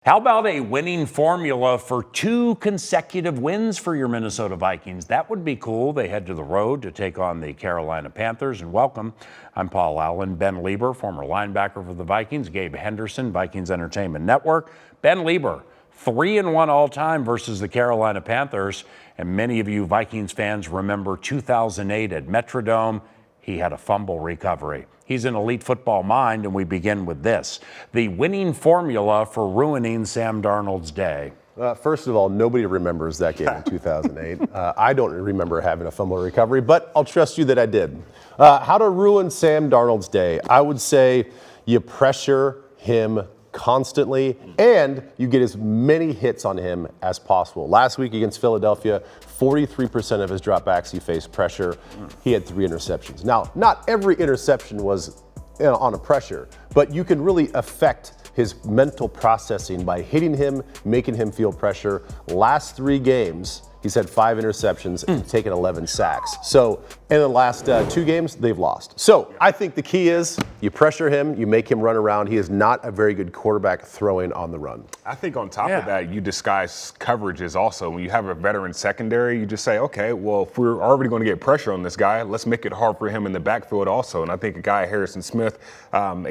How about a winning formula for 2 consecutive wins for your Minnesota Vikings? That would be cool. They head to the road to take on the Carolina Panthers. And welcome, I'm Paul Allen. Ben Leber, former linebacker for the Vikings. Gabe Henderson, Vikings Entertainment Network. Ben Leber, 3-1 all-time versus the Carolina Panthers. And many of you Vikings fans remember 2008 at Metrodome. He had a fumble recovery. He's an elite football mind, and we begin with this: the winning formula for ruining Sam Darnold's day. First of all, nobody remembers that game in 2008. I don't remember having a fumble recovery, but I'll trust you that I did. How to ruin Sam Darnold's day? I would say you pressure him constantly, and you get as many hits on him as possible. Last week against Philadelphia, 43% of his dropbacks he faced pressure. He had 3 interceptions. Now, not every interception was on a pressure, but you can really affect his mental processing by hitting him, making him feel pressure. Last 3 games, he's had 5 interceptions and taken 11 sacks. So in the last 2 games, they've lost. So I think the key is you pressure him, you make him run around. He is not a very good quarterback throwing on the run. I think on top of that, you disguise coverages also. When you have a veteran secondary, you just say, okay, well, if we're already going to get pressure on this guy, let's make it hard for him in the backfield also. And I think a guy, Harrison Smith,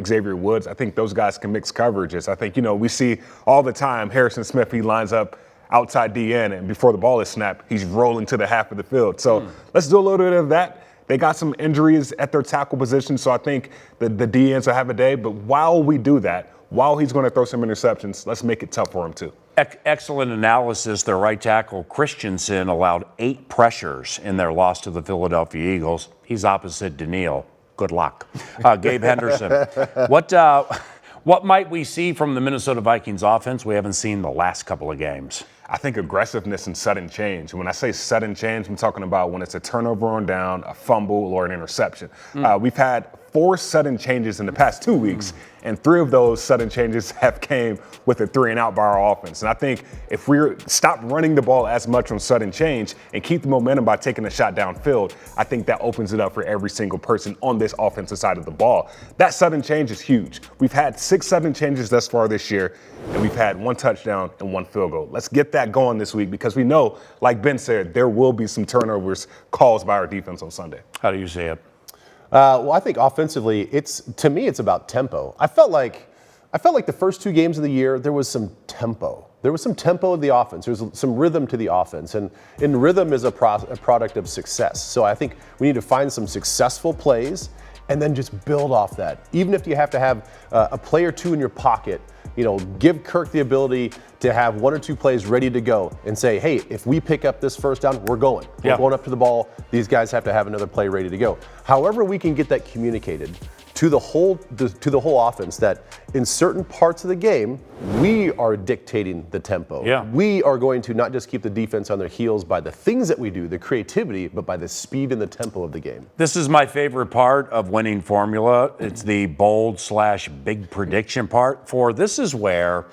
Xavier Woods, I think those guys can mix coverages. I think, we see all the time Harrison Smith, he lines up outside DN, and before the ball is snapped, he's rolling to the half of the field. So let's do a little bit of that. They got some injuries at their tackle position, so I think the DNs will have a day. But while we do that, while he's going to throw some interceptions, let's make it tough for him too. Excellent analysis. Their right tackle, Christensen, allowed 8 pressures in their loss to the Philadelphia Eagles. He's opposite Daniil. Good luck. Gabe Henderson, what might we see from the Minnesota Vikings offense we haven't seen the last couple of games? I think aggressiveness and sudden change. When I say sudden change, I'm talking about when it's a turnover on down, a fumble, or an interception. We've had 4 sudden changes in the past 2 weeks, and 3 of those sudden changes have came with a 3-and-out by our offense. And I think if we stop running the ball as much on sudden change and keep the momentum by taking a shot downfield, I think that opens it up for every single person on this offensive side of the ball. That sudden change is huge. We've had 6 sudden changes thus far this year, and we've had 1 touchdown and 1 field goal. Let's get that going this week because we know, like Ben said, there will be some turnovers caused by our defense on Sunday. How do you see it? Well, I think offensively, to me, it's about tempo. I felt like the first 2 games of the year, there was some tempo. There was some tempo of the offense. There was some rhythm to the offense. And rhythm is a product of success. So I think we need to find some successful plays and then just build off that. Even if you have to have a play or 2 in your pocket, give Kirk the ability to have 1 or 2 plays ready to go and say, hey, if we pick up this first down, we're going. We're going up to the ball. These guys have to have another play ready to go. However we can get that communicated to the whole offense that in certain parts of the game, we are dictating the tempo. We are going to not just keep the defense on their heels by the things that we do, the creativity, but by the speed and the tempo of the game. This is my favorite part of winning formula. It's the bold/big prediction part. For this is where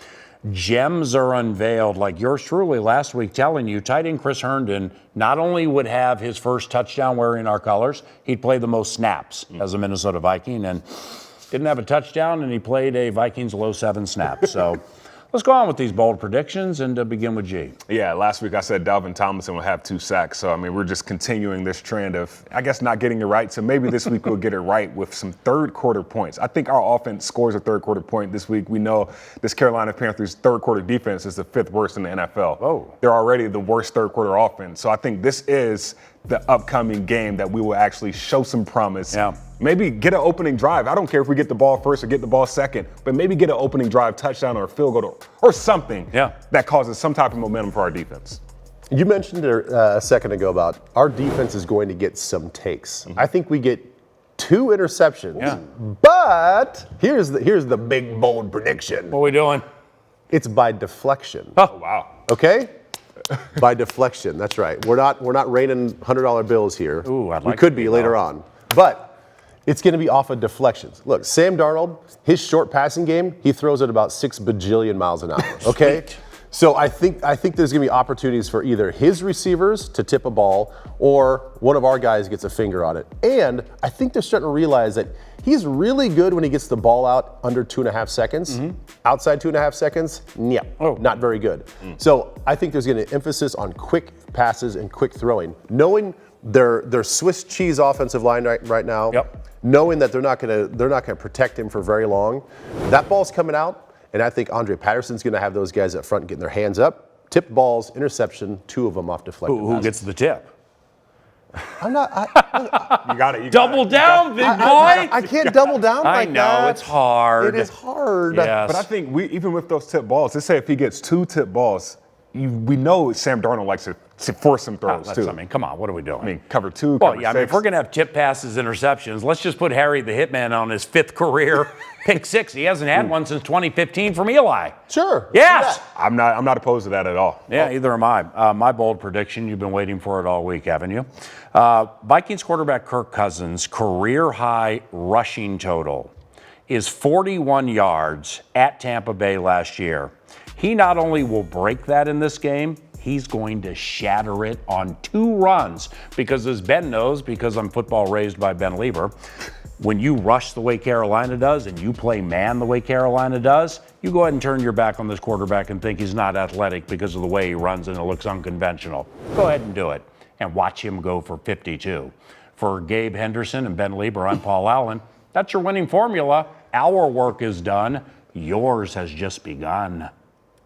gems are unveiled, like yours truly last week telling you tight end Chris Herndon not only would have his first touchdown wearing our colors, he'd play the most snaps as a Minnesota Viking and didn't have a touchdown, and he played a Vikings low 7 snap. So let's go on with these bold predictions and begin with G. Yeah, last week I said Dalvin Tomlinson will have 2 sacks. So, we're just continuing this trend of, I guess, not getting it right. So maybe this week we'll get it right with some third-quarter points. I think our offense scores a third-quarter point this week. We know this Carolina Panthers third-quarter defense is the 5th worst in the NFL. Oh. They're already the worst third-quarter offense. So I think this is the upcoming game that we will actually show some promise. Maybe get an opening drive. I don't care if we get the ball first or get the ball second, but maybe get an opening drive, touchdown, or a field goal or something that causes some type of momentum for our defense. You mentioned a second ago about our defense is going to get some takes. I think we get 2 interceptions, but here's the big, bold prediction. What are we doing? It's by deflection. Oh, wow. Okay? By deflection, that's right. We're not raining $100 bills here. Ooh, I'd like we could be later on. But it's going to be off of deflections. Look, Sam Darnold, his short passing game, he throws at about 6 bajillion miles an hour, okay? So I think there's going to be opportunities for either his receivers to tip a ball or one of our guys gets a finger on it. And I think they're starting to realize that he's really good when he gets the ball out under 2.5 seconds. Outside 2.5 seconds, not very good. So I think there's going to be emphasis on quick passes and quick throwing. Knowing their Swiss cheese offensive line right now, knowing that they're not going to protect him for very long, that ball's coming out. And I think Andre Patterson's going to have those guys up front getting their hands up, tipped balls, interception, 2 of them off deflected Who gets the tip? I'm not. You got it. Double down, big boy. I can't double down like that. I know, it's hard. It is hard. Yes. But I think even with those tip balls, let's say if he gets 2 tip balls, we know Sam Darnold likes to force some throws too. I mean, come on, what are we doing? I mean, cover 2, well, cover yeah, I mean, 6. if we're going to have tip passes, interceptions, let's just put Harry the Hitman on his 5th career pick 6. He hasn't had one since 2015 from Eli. Sure. Yes. I'm not opposed to that at all. Yeah, either am I. My bold prediction, you've been waiting for it all week, haven't you? Vikings quarterback Kirk Cousins' career-high rushing total is 41 yards at Tampa Bay last year. He not only will break that in this game, he's going to shatter it on 2 runs because, as Ben knows, because I'm football raised by Ben Leber, when you rush the way Carolina does and you play man the way Carolina does, you go ahead and turn your back on this quarterback and think he's not athletic because of the way he runs and it looks unconventional. Go ahead and do it and watch him go for 52. For Gabe Henderson and Ben Leber, I'm Paul Allen. That's your winning formula. Our work is done. Yours has just begun.